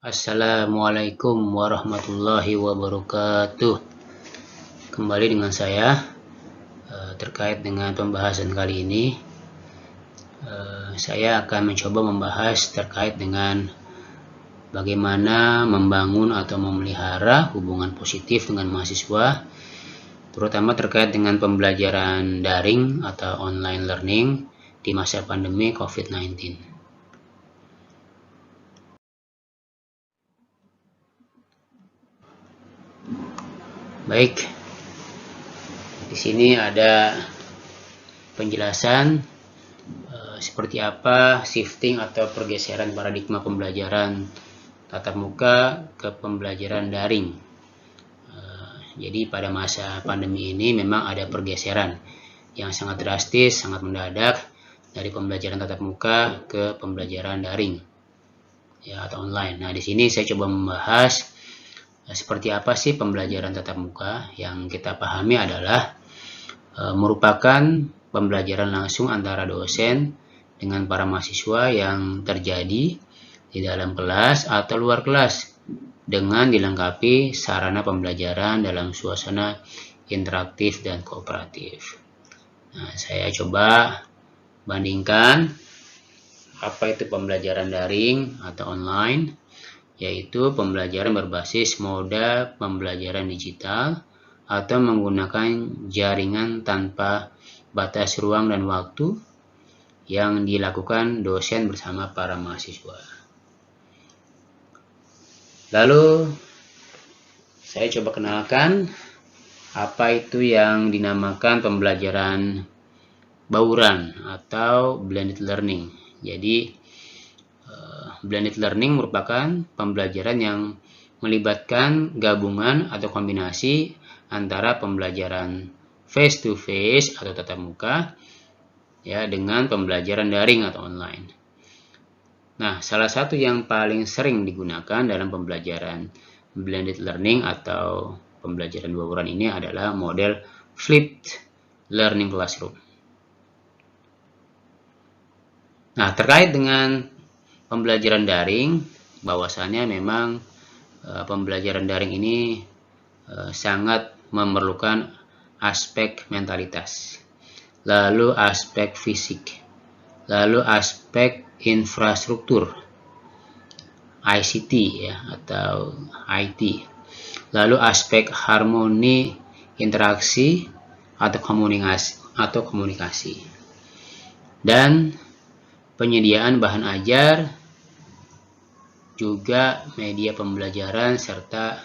Assalamualaikum warahmatullahi wabarakatuh. Kembali dengan saya terkait dengan pembahasan kali ini. Saya akan mencoba membahas terkait dengan bagaimana membangun atau memelihara hubungan positif dengan mahasiswa, terutama terkait dengan pembelajaran daring atau online learning di masa pandemi COVID-19. Baik, di sini ada penjelasan seperti apa shifting atau pergeseran paradigma pembelajaran tatap muka ke pembelajaran daring. Jadi pada masa pandemi ini memang ada pergeseran yang sangat drastis, sangat mendadak dari pembelajaran tatap muka ke pembelajaran daring ya atau online. Nah, di sini saya coba membahas seperti apa sih pembelajaran tatap muka. Yang kita pahami adalah merupakan pembelajaran langsung antara dosen dengan para mahasiswa yang terjadi di dalam kelas atau luar kelas dengan dilengkapi sarana pembelajaran dalam suasana interaktif dan kooperatif. Nah, saya coba bandingkan apa itu pembelajaran daring atau online, yaitu pembelajaran berbasis moda pembelajaran digital atau menggunakan jaringan tanpa batas ruang dan waktu yang dilakukan dosen bersama para mahasiswa. Lalu saya coba kenalkan apa itu yang dinamakan pembelajaran bauran atau blended learning. Jadi blended learning merupakan pembelajaran yang melibatkan gabungan atau kombinasi antara pembelajaran face to face atau tatap muka ya dengan pembelajaran daring atau online. Nah, salah satu yang paling sering digunakan dalam pembelajaran blended learning atau pembelajaran bauran ini adalah model flipped learning classroom. Nah, terkait dengan pembelajaran daring, bahwasannya memang pembelajaran daring ini sangat memerlukan aspek mentalitas, lalu aspek fisik, lalu aspek infrastruktur, ICT ya atau IT, lalu aspek harmoni interaksi atau komunikasi, dan penyediaan bahan ajar, juga media pembelajaran, serta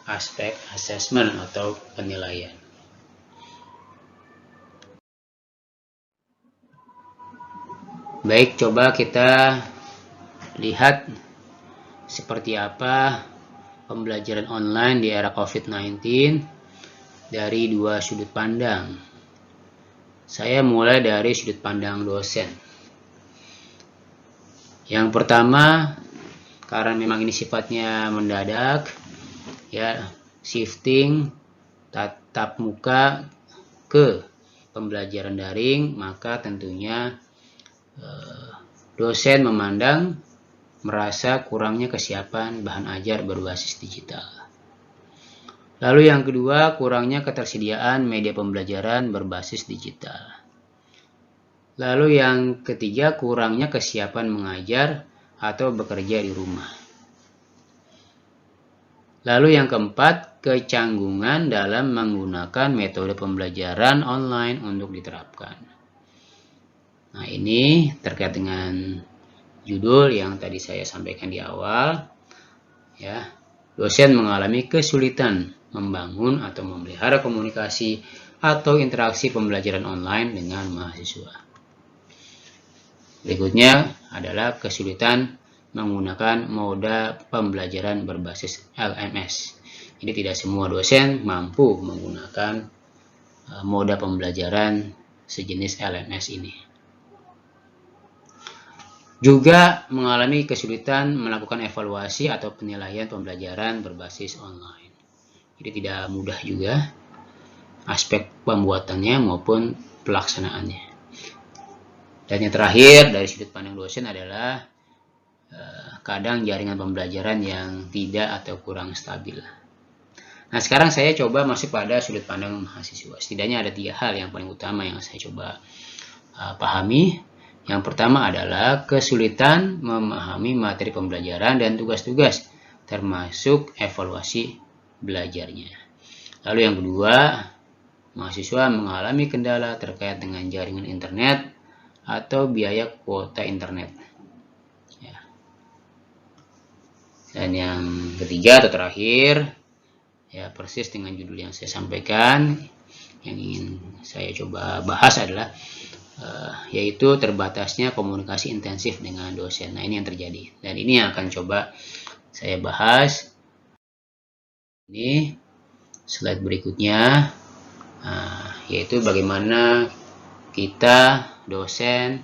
aspek asesmen atau penilaian. Baik, coba kita lihat seperti apa pembelajaran online di era COVID-19 dari dua sudut pandang. Saya mulai dari sudut pandang dosen. Yang pertama, karena memang ini sifatnya mendadak, ya shifting tatap muka ke pembelajaran daring, maka tentunya dosen memandang merasa kurangnya kesiapan bahan ajar berbasis digital. Lalu yang kedua, kurangnya ketersediaan media pembelajaran berbasis digital. Lalu yang ketiga, kurangnya kesiapan mengajar atau bekerja di rumah. Lalu yang keempat, kecanggungan dalam menggunakan metode pembelajaran online untuk diterapkan. Nah, ini terkait dengan judul yang tadi saya sampaikan di awal. Ya, dosen mengalami kesulitan membangun atau memelihara komunikasi atau interaksi pembelajaran online dengan mahasiswa. Berikutnya adalah kesulitan menggunakan moda pembelajaran berbasis LMS. Jadi tidak semua dosen mampu menggunakan moda pembelajaran sejenis LMS ini. Juga mengalami kesulitan melakukan evaluasi atau penilaian pembelajaran berbasis online. Jadi tidak mudah juga aspek pembuatannya maupun pelaksanaannya. Dan yang terakhir dari sudut pandang dosen adalah kadang jaringan pembelajaran yang tidak atau kurang stabil. Nah, sekarang saya coba masuk pada sudut pandang mahasiswa. Setidaknya ada 3 hal yang paling utama yang saya coba pahami. Yang pertama adalah kesulitan memahami materi pembelajaran dan tugas-tugas, termasuk evaluasi belajarnya. Lalu yang kedua, mahasiswa mengalami kendala terkait dengan jaringan internet atau biaya kuota internet. Ya. Dan yang ketiga atau terakhir, ya persis dengan judul yang saya sampaikan, yang ingin saya coba bahas adalah yaitu terbatasnya komunikasi intensif dengan dosen. Nah, ini yang terjadi dan ini yang akan coba saya bahas. Ini slide berikutnya, yaitu bagaimana kita dosen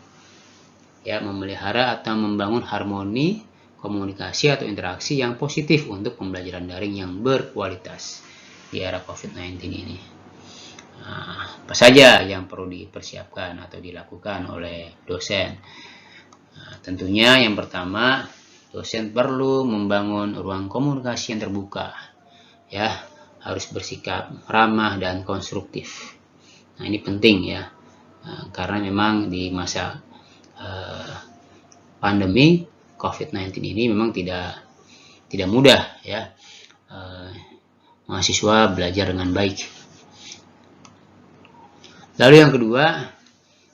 ya memelihara atau membangun harmoni komunikasi atau interaksi yang positif untuk pembelajaran daring yang berkualitas di era COVID-19 ini. Apa saja yang perlu dipersiapkan atau dilakukan oleh dosen? Tentunya yang pertama, dosen perlu membangun ruang komunikasi yang terbuka, ya, harus bersikap ramah dan konstruktif. Nah, ini penting ya, karena memang di masa pandemi COVID-19 ini memang tidak mudah ya, mahasiswa belajar dengan baik. Lalu yang kedua,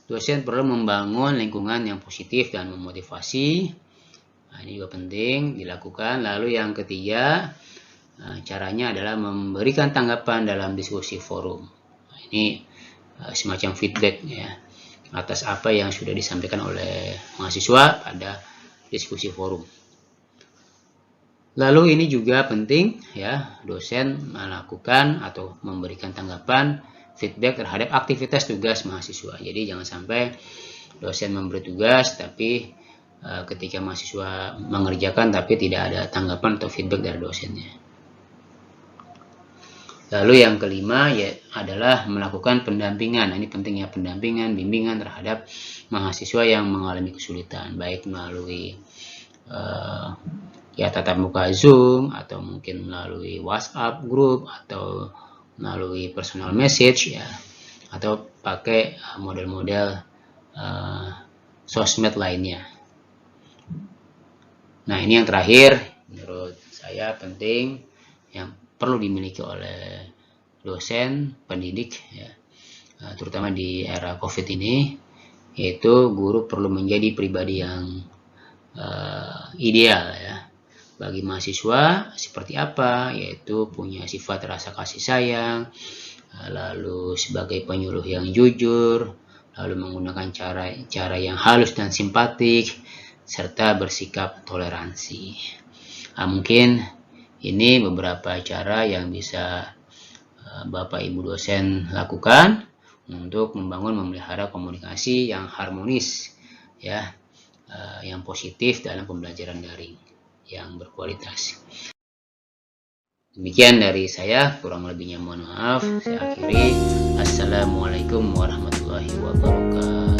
dosen perlu membangun lingkungan yang positif dan memotivasi. Nah, ini juga penting dilakukan. Lalu yang ketiga, caranya adalah memberikan tanggapan dalam diskusi forum. Nah, ini semacam feedback ya atas apa yang sudah disampaikan oleh mahasiswa pada diskusi forum. Lalu ini juga penting ya, dosen melakukan atau memberikan tanggapan feedback terhadap aktivitas tugas mahasiswa. Jadi jangan sampai dosen memberi tugas tapi ketika mahasiswa mengerjakan tapi tidak ada tanggapan atau feedback dari dosennya. Lalu yang kelima ya adalah melakukan pendampingan. Nah, ini pentingnya pendampingan, bimbingan terhadap mahasiswa yang mengalami kesulitan, baik melalui ya tatap muka Zoom atau mungkin melalui WhatsApp group atau melalui personal message ya, atau pakai model-model sosmed lainnya. Nah, ini yang terakhir menurut saya penting yang perlu dimiliki oleh dosen pendidik ya, terutama di era COVID ini, yaitu guru perlu menjadi pribadi yang ideal ya bagi mahasiswa. Seperti apa? Yaitu punya sifat rasa kasih sayang, lalu sebagai penyuluh yang jujur, lalu menggunakan cara yang halus dan simpatik, serta bersikap toleransi. Mungkin ini beberapa cara yang bisa Bapak Ibu dosen lakukan untuk membangun memelihara komunikasi yang harmonis ya, yang positif dalam pembelajaran daring yang berkualitas. Demikian dari saya, kurang lebihnya mohon maaf. Saya akhiri. Assalamualaikum warahmatullahi wabarakatuh.